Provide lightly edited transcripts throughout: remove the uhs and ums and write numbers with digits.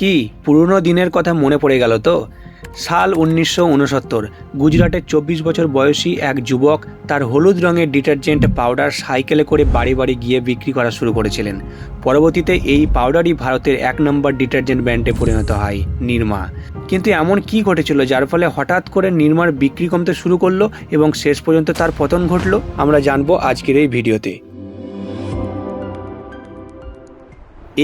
কি পুরনো দিনের কথা মনে পড়ে গেল তো? সাল 1969। গুজরাটের 24 বছর বয়সী এক যুবক তার হলুদ রঙের ডিটারজেন্ট পাউডার সাইকেলে করে বাড়ি বাড়ি গিয়ে বিক্রি করা শুরু করেছিলেন। পরবর্তীতে এই পাউডারই ভারতের 1 নম্বর ডিটারজেন্ট ব্র্যান্ডে পরিণত হয়, নিরমা। কিন্তু এমন কি ঘটেছিল যার ফলে হঠাৎ করে নিরমার বিক্রি কমতে শুরু করলো এবং শেষ পর্যন্ত তার পতন ঘটলো, আমরা জানবো আজকের এই ভিডিওতে।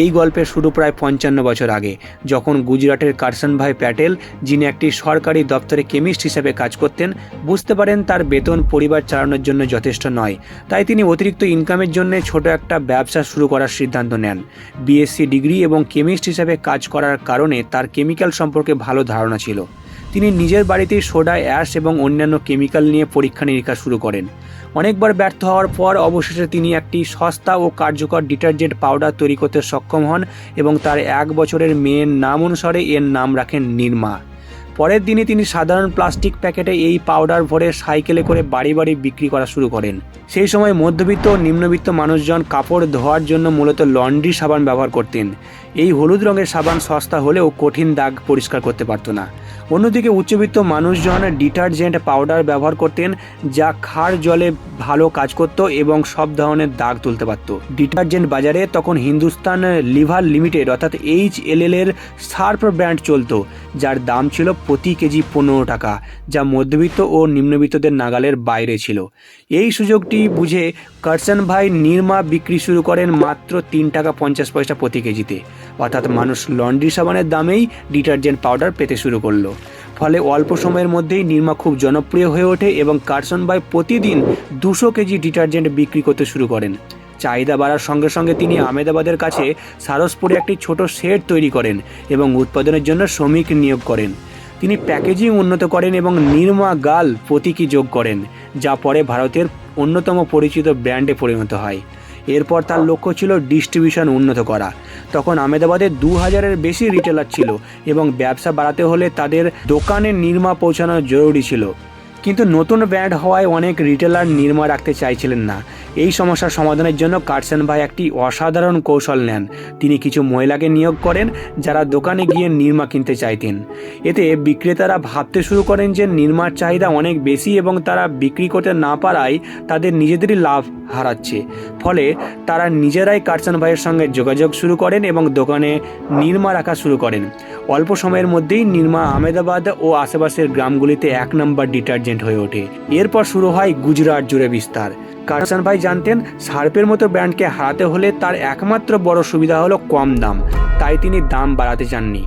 এই গল্পের শুরু প্রায় 55 বছর আগে, যখন গুজরাটের কারসনভাই প্যাটেল, যিনি একটি সরকারি দপ্তরে কেমিস্ট হিসেবে কাজ করতেন, বুঝতে পারেন তার বেতন পরিবার চালানোর জন্য যথেষ্ট নয়। তাই তিনি অতিরিক্ত ইনকামের জন্য ছোট একটা ব্যবসা শুরু করার সিদ্ধান্ত নেন। বিএসসি ডিগ্রি এবং কেমিস্ট হিসেবে কাজ করার কারণে তার কেমিক্যাল সম্পর্কে ভালো ধারণা ছিল। তিনি নিজের বাড়িতেই সোডা, অ্যাশ এবং অন্যান্য কেমিক্যাল নিয়ে পরীক্ষা নিরীক্ষা শুরু করেন। অনেকবার ব্যর্থ হওয়ার পর অবশেষে তিনি একটি সস্তা ও কার্যকর ডিটারজেন্ট পাউডার তৈরি করতে সক্ষম হন এবং তার 1 বছরের মেয়ের নাম অনুসারে এর নাম রাখেন নিরমা। পরের দিনই তিনি সাধারণ প্লাস্টিক প্যাকেটে এই পাউডার ভরে সাইকেলে করে বাড়ি বাড়ি বিক্রি করা শুরু করেন। সেই সময় মধ্যবিত্ত ও নিম্নবিত্ত মানুষজন কাপড় ধোয়ার জন্য মূলত লন্ড্রি সাবান ব্যবহার করতেন। এই হলুদ রঙের সাবান সস্তা হলেও কঠিন দাগ পরিষ্কার করতে পারত না। অন্যদিকে উচ্চবিত্ত মানুষজন ডিটারজেন্ট পাউডার ব্যবহার করতেন, যা ক্ষার জলে ভালো কাজ করত এবং সব ধরনের দাগ তুলতে পারত। ডিটারজেন্ট বাজারে তখন হিন্দুস্তান লিভার লিমিটেড অর্থাৎ HLL এর সার্ফ ব্র্যান্ড চলত, যার দাম ছিল প্রতি কেজি 15 টাকা, যা মধ্যবিত্ত ও নিম্নবিত্তদের নাগালের বাইরে ছিল। এই সুযোগটি বুঝে কারসনভাই নিরমা বিক্রি শুরু করেন মাত্র 3 টাকা 50 পয়সা প্রতি কেজিতে। অর্থাৎ মানুষ লন্ড্রি সাবানের দামেই ডিটারজেন্ট পাউডার পেতে শুরু করলো। ফলে অল্প সময়ের মধ্যেই নিরমা খুব জনপ্রিয় হয়ে ওঠে এবং কারসনভাই প্রতিদিন 200 কেজি ডিটারজেন্ট বিক্রি করতে শুরু করেন। চাহিদা বাড়ার সঙ্গে সঙ্গে তিনি আহমেদাবাদের কাছে সারসপুরে একটি ছোট শেড তৈরি করেন এবং উৎপাদনের জন্য শ্রমিক নিয়োগ করেন। তিনি প্যাকেজিং উন্নত করেন এবং নিরমা গাল প্রতীকী যোগ করেন, যা পরে ভারতের অন্যতম পরিচিত ব্র্যান্ডে পরিণত হয়। এরপর তার লক্ষ্য ছিল ডিস্ট্রিবিউশন উন্নত করা। তখন আহমেদাবাদে 2000-এর বেশি রিটেলার ছিল এবং ব্যবসা বাড়াতে হলে তাদের দোকানে নিরমা পৌঁছানো জরুরি ছিল। কিন্তু নতুন ব্র্যান্ড হওয়ায় অনেক রিটেলার নিরমা রাখতে চাইছিলেন না। এই সমস্যার সমাধানের জন্য কারসনভাই একটি অসাধারণ কৌশল নেন। তিনি কিছু মহিলাকে নিয়োগ করেন যারা দোকানে গিয়ে নিরমা কিনতে চাইতেন। এতে বিক্রেতারা ভাবতে শুরু করেন যে নিরমার চাহিদা অনেক বেশি এবং তারা বিক্রি করতে না পারায় তাদের নিজেদেরই লাভ হারাচ্ছে। ফলে তারা নিজেরাই কারসনভাইয়ের সঙ্গে যোগাযোগ শুরু করেন এবং দোকানে নিরমা রাখা শুরু করেন। অল্প সময়ের মধ্যেই নিরমা আহমেদাবাদ ও আশেপাশের গ্রামগুলিতে 1 নম্বর ডিটারজেন্ট হয়ে ওঠে। এরপর শুরু হয় গুজরাট জুড়ে বিস্তার। কারসনভাই জানতেন সার্ফের মতো ব্র্যান্ডকে হারাতে হলে তার একমাত্র বড় সুবিধা হলো কম দাম, তাই তিনি দাম বাড়াতে চাননি।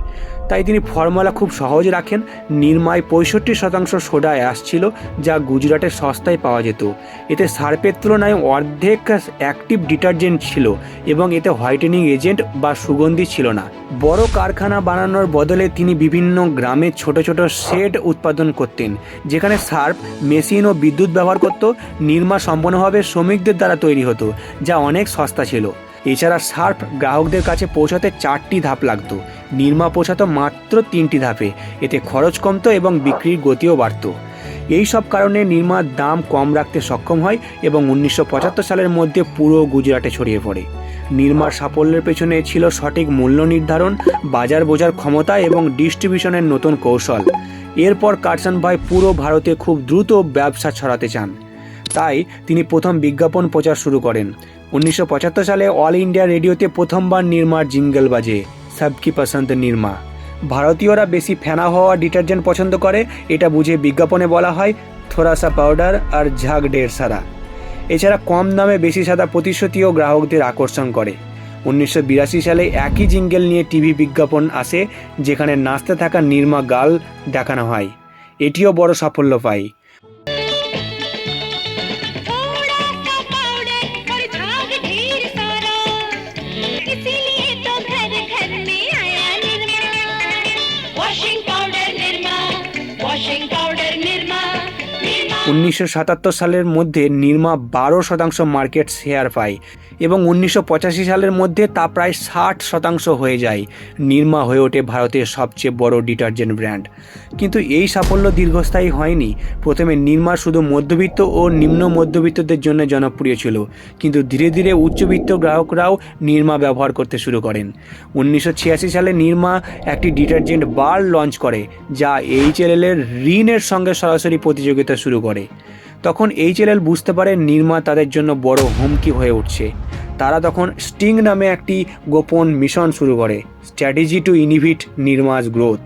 তাই তিনি ফর্মুলা খুব সহজ রাখেন। নিরমায় 65% সোডা অ্যাশ ছিল, যা গুজরাটে সস্তায় পাওয়া যেত। এতে সার্ফের তুলনায় অর্ধেক অ্যাক্টিভ ডিটারজেন্ট ছিল এবং এতে হোয়াইটেনিং এজেন্ট বা সুগন্ধি ছিল না। বড় কারখানা বানানোর বদলে তিনি বিভিন্ন গ্রামে ছোট ছোট শেড উৎপাদন করতেন, যেখানে সার্ফ মেশিন ও বিদ্যুৎ ব্যবহার করত। নিরমা সম্পূর্ণভাবে শ্রমিকদের দ্বারা তৈরি হতো, যা অনেক সস্তা ছিল। এছাড়া সার্ফ গ্রাহকদের কাছে পৌঁছাতে 4টি ধাপ লাগতো, নিরমা পৌঁছাতো মাত্র 3টি ধাপে। এতে খরচ কমতো এবং বিক্রির গতিও বাড়ত। এই সব কারণে নিরমার দাম কম রাখতে সক্ষম হয় এবং 1975 সালের মধ্যে পুরো গুজরাটে ছড়িয়ে পড়ে। নিরমার সাফল্যের পেছনে ছিল সঠিক মূল্য নির্ধারণ, বাজার বোঝার ক্ষমতা এবং ডিস্ট্রিবিউশনের নতুন কৌশল। এরপর কারসনভাই পুরো ভারতে খুব দ্রুত ব্যবসা ছড়াতে চান। তাই তিনি প্রথম বিজ্ঞাপন প্রচার শুরু করেন। 1975 সালে অল ইন্ডিয়া রেডিওতে প্রথমবার নিরমার জিঙ্গল বাজে, সবকি পছন্দ নিরমা। ভারতীয়রা বেশি ফেনা হওয়া ডিটারজেন্ট পছন্দ করে, এটা বুঝে বিজ্ঞাপনে বলা হয় থোড়া সা পাউডার আর ঝাগ ঢের সারা। এছাড়া কম দামে বেশি সাদা প্রতিশ্রুতিও গ্রাহকদের আকর্ষণ করে। 1982 সালে একই জিঙ্গেল নিয়ে টিভি বিজ্ঞাপন আসে, যেখানে নাচতে থাকা নিরমা গাল দেখানো হয়। এটিও বড় সাফল্য পায়। উনিশশো 1977 সালের মধ্যে নিরমা 12% মার্কেট শেয়ার পায় এবং 1985 সালের মধ্যে তা প্রায় 60% হয়ে যায়। নিরমা হয়ে ওঠে ভারতের সবচেয়ে বড় ডিটারজেন্ট ব্র্যান্ড। কিন্তু এই সাফল্য দীর্ঘস্থায়ী হয়নি। প্রথমে নিরমা শুধু মধ্যবিত্ত ও নিম্ন মধ্যবিত্তদের জন্য জনপ্রিয় ছিল, কিন্তু ধীরে ধীরে উচ্চবিত্ত গ্রাহকরাও নিরমা ব্যবহার করতে শুরু করেন। 1986 সালে নিরমা একটি ডিটারজেন্ট বার লঞ্চ করে, যা HLL এর ঋণের সঙ্গে সরাসরি প্রতিযোগিতা শুরু করে। তখন HLL বুঝতে পারে নিরমা তাদের জন্য বড় হুমকি হয়ে উঠছে। তারা তখন স্টিং নামে একটি গোপন মিশন শুরু করে, স্ট্র্যাটেজি টু ইনহিবিট নিরমাস গ্রোথ।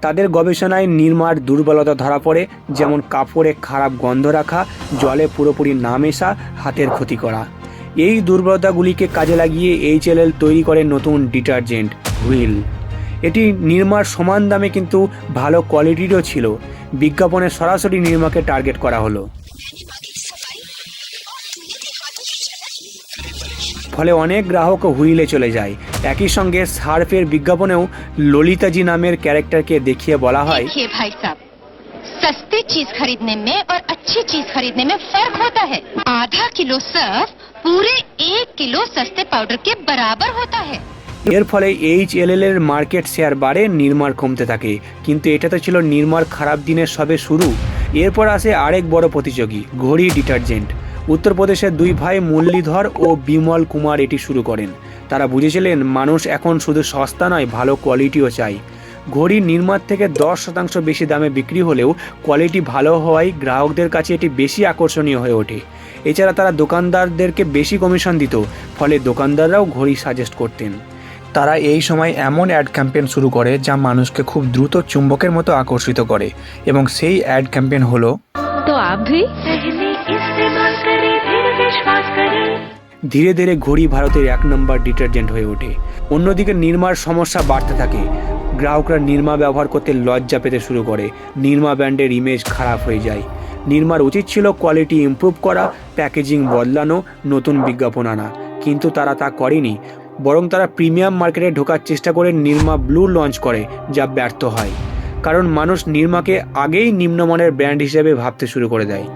তাদের গবেষণায় নিরমার দুর্বলতা ধরা পড়ে, যেমন কাপড়ে খারাপ গন্ধ রাখা, জলে পুরোপুরি না মেশা, হাতের ক্ষতি করা। এই দুর্বলতাগুলিকে কাজে লাগিয়ে HLL তৈরি করে নতুন ডিটারজেন্ট হুইল। এটি নিরমার সমান দামে কিন্তু ভালো কোয়ালিটিরও ছিল। বিজ্ঞাপনে সরাসরি নিরমাকে টার্গেট করা হলো, ফলে অনেক গ্রাহক হুইলে চলে যায়। একই সঙ্গে সার্ফের বিজ্ঞাপনেও ললিতাজি নামের ক্যারেক্টারকে দেখিয়ে বলা হয়, देखिए भाई साहब, सस्ती चीज खरीदने में और अच्छी चीज खरीदने में फर्क होता है। आधा किलो सर्फ पूरे 1 किलो सस्ते पाउडर के बराबर होता है। এর ফলে HLL এর মার্কেট শেয়ার বাড়ে, নিরমার কমতে থাকে। কিন্তু এটা তো ছিল নিরমার খারাপ দিনের সবে শুরু। এরপর আসে আরেক বড় প্রতিযোগী, ঘড়ি ডিটারজেন্ট। উত্তরপ্রদেশের দুই ভাই মুরলীধর ও বিমল কুমার এটি শুরু করেন। তারা বুঝেছিলেন মানুষ এখন শুধু সস্তা নয়, ভালো কোয়ালিটিও চাই। ঘড়ি নিরমার থেকে 10% বেশি দামে বিক্রি হলেও কোয়ালিটি ভালো হওয়ায় গ্রাহকদের কাছে এটি বেশি আকর্ষণীয় হয়ে ওঠে। এছাড়া তারা দোকানদারদেরকে বেশি কমিশন দিত, ফলে দোকানদাররাও ঘড়ি সাজেস্ট করতেন। তারা এই সময় এমন অ্যাড ক্যাম্পেইন শুরু করে যা মানুষকে খুব দ্রুত চুম্বকের মতো আকর্ষিত করে, এবং সেই অ্যাড ক্যাম্পেইন হলো, तो आप भी ধীরে ধীরে ঘড়ি ভারতের 1 নম্বর ডিটারজেন্ট হয়ে ওঠে। অন্যদিকে নিরমার সমস্যা বাড়তে থাকে। গ্রাহকরা নিরমা ব্যবহার করতে লজ্জা পেতে শুরু করে। নিরমা ব্র্যান্ডের ইমেজ খারাপ হয়ে যায়। নিরমার উচিত ছিল কোয়ালিটি ইমপ্রুভ করা, প্যাকেজিং বদলানো, নতুন বিজ্ঞাপন আনা, কিন্তু তারা তা করেনি। বরং তারা প্রিমিয়াম মার্কেটে ঢোকার চেষ্টা করে নিরমা ব্লু লঞ্চ করে, যা ব্যর্থ হয়, কারণ মানুষ নিরমাকে আগেই নিম্নমানের ব্র্যান্ড হিসেবে ভাবতে শুরু করে দেয়।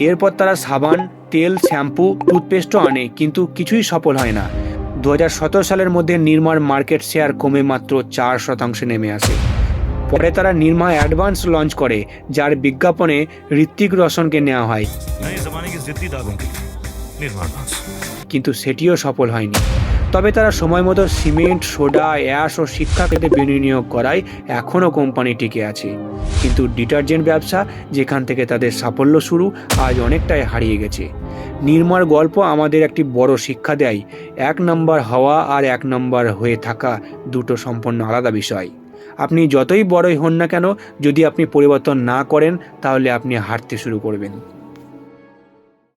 এরপর তারা সাবান, তেল, শ্যাম্পু, টুথপেস্টও আনে, কিন্তু কিছুই সফল হয় না। 2017 সালের মধ্যে নিরমার মার্কেট শেয়ার কমে মাত্র 4% নেমে আসে। পরে তারা নিরমা অ্যাডভান্স লঞ্চ করে, যার বিজ্ঞাপনে ঋত্বিক রোশনকে নেওয়া হয়, কিন্তু সেটিও সফল হয়নি। তবে তারা সময় মতো সিমেন্ট, সোডা, অ্যাশ ও শিক্ষা ক্ষেত্রে বিনিয়োগ করায় এখনও কোম্পানি টিকে আছে। কিন্তু ডিটারজেন্ট ব্যবসা, যেখান থেকে তাদের সাফল্য শুরু, আজ অনেকটাই হারিয়ে গেছে। নিরমার গল্প আমাদের একটি বড় শিক্ষা দেয়, 1 নম্বর হওয়া আর 1 নম্বর হয়ে থাকা দুটো সম্পূর্ণ আলাদা বিষয়। আপনি যতই বড়ই হন না কেন, যদি আপনি পরিবর্তন না করেন, তাহলে আপনি হারতে শুরু করবেন।